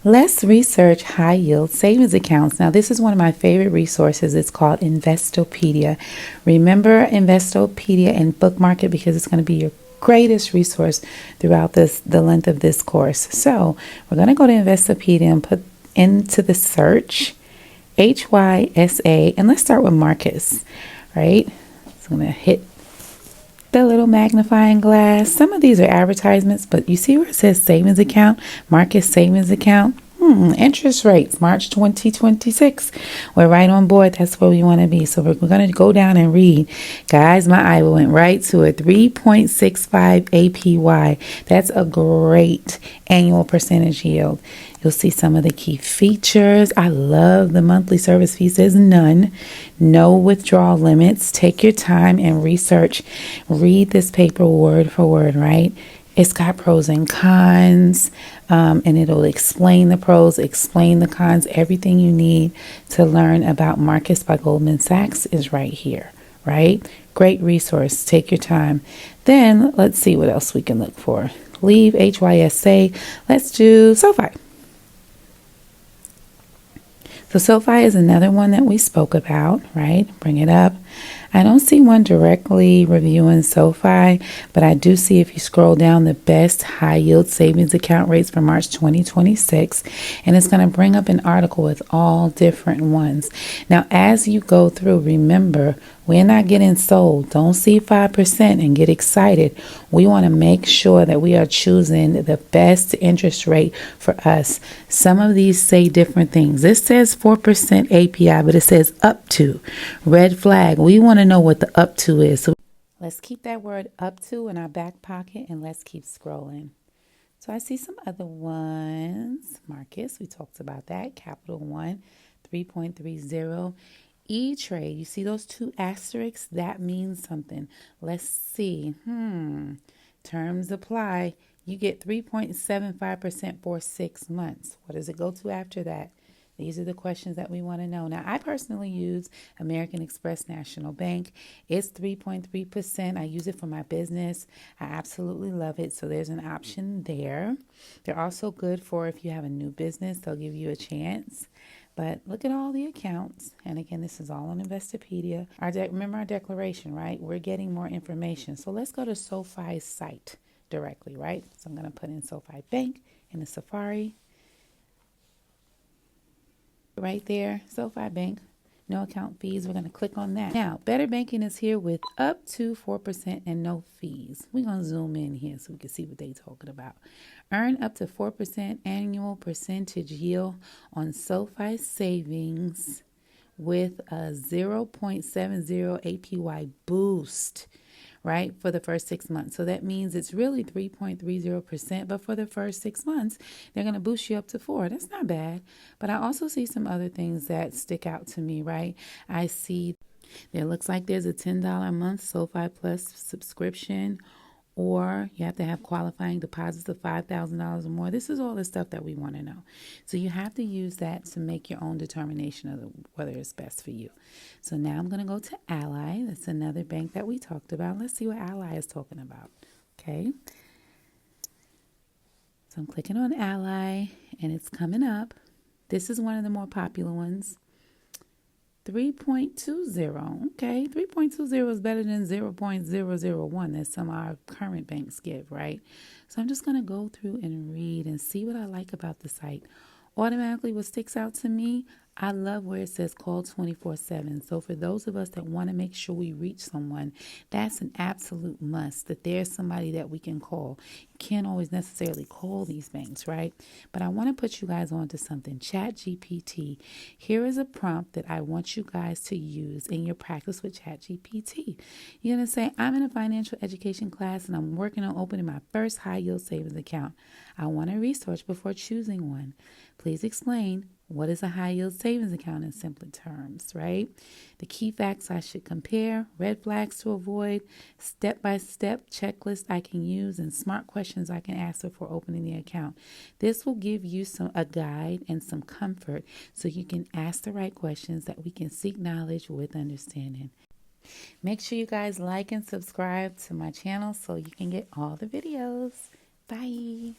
Let's research high yield savings accounts. Now, this is one of my favorite resources. It's called Investopedia. Remember Investopedia and bookmark it because it's going to be your greatest resource throughout the length of this course. So we're going to go to Investopedia and put into the search HYSA, and let's start with Marcus, right? So I'm going to hit the little magnifying glass. Some of these are advertisements, but you see where it says savings account, Marcus savings account. Interest rates, March 2026. We're right on board. That's where we want to be. So we're going to go down and read. Guys, my eye went right to a 3.65 APY. That's a great annual percentage yield. You'll see some of the key features. I love the monthly service fee says none. No withdrawal limits. Take your time and research. Read this paper word for word, right? It's got pros and cons, and it'll explain the pros, explain the cons. Everything you need to learn about Marcus by Goldman Sachs is right here, right? Great resource. Take your time. Then let's see what else we can look for. Leave HYSA. Let's do SoFi. So SoFi is another one that we spoke about, right? Bring it up. I don't see one directly reviewing SoFi, but I do see if you scroll down the best high yield savings account rates for March 2026, and it's going to bring up an article with all different ones. Now, as you go through, remember, we're not getting sold. Don't see 5% and get excited. We want to make sure that we are choosing the best interest rate for us. Some of these say different things. This says 4% API, but it says up to. Red flag. We want to know what the up to is. So let's keep that word up to in our back pocket and let's keep scrolling. So I see some other ones. Marcus, we talked about that. Capital One, 3.30. E-Trade, you see those two asterisks? That means something. Let's see. Terms apply. You get 3.75% for 6 months. What does it go to after that? These are the questions that we want to know. Now, I personally use American Express National Bank. It's 3.3%. I use it for my business. I absolutely love it. So there's an option there. They're also good for if you have a new business. They'll give you a chance. But look at all the accounts. And again, this is all on Investopedia. Remember our declaration, right? We're getting more information. So let's go to SoFi's site directly, right? So I'm going to put in SoFi Bank in the Safari. Right there, SoFi Bank. No account fees. We're going to click on that. Now, Better Banking is here with up to 4% and no fees. We're going to zoom in here so we can see what they're talking about. Earn up to 4% annual percentage yield on SoFi savings with a 0.70 APY boost, right, for the first 6 months. So that means it's really 3.30%, but for the first 6 months, they're going to boost you up to 4. That's not bad. But I also see some other things that stick out to me, right? I see there looks like there's a $10 a month SoFi Plus subscription, or you have to have qualifying deposits of $5,000 or more. This is all the stuff that we want to know. So you have to use that to make your own determination of whether it's best for you. So now I'm going to go to Ally. That's another bank that we talked about. Let's see what Ally is talking about. Okay. So I'm clicking on Ally, and it's coming up. This is one of the more popular ones. 3.20. Okay, 3.20 is better than 0.001 that some of our current banks give, right? So I'm just going to go through and read and see what I like about the site. Automatically, what sticks out to me, I love where it says call 24/7. So for those of us that want to make sure we reach someone, that's an absolute must, that there's somebody that we can call. You can't always necessarily call these banks, right? But I want to put you guys on to something. ChatGPT. Here is a prompt that I want you guys to use in your practice with ChatGPT. You're going to say, I'm in a financial education class and I'm working on opening my first high yield savings account. I want to research before choosing one. Please explain what is a high yield savings account in simple terms, right? The key facts I should compare, red flags to avoid, step-by-step checklist I can use, and smart questions I can ask before opening the account. This will give you a guide and some comfort so you can ask the right questions that we can seek knowledge with understanding. Make sure you guys like and subscribe to my channel so you can get all the videos. Bye.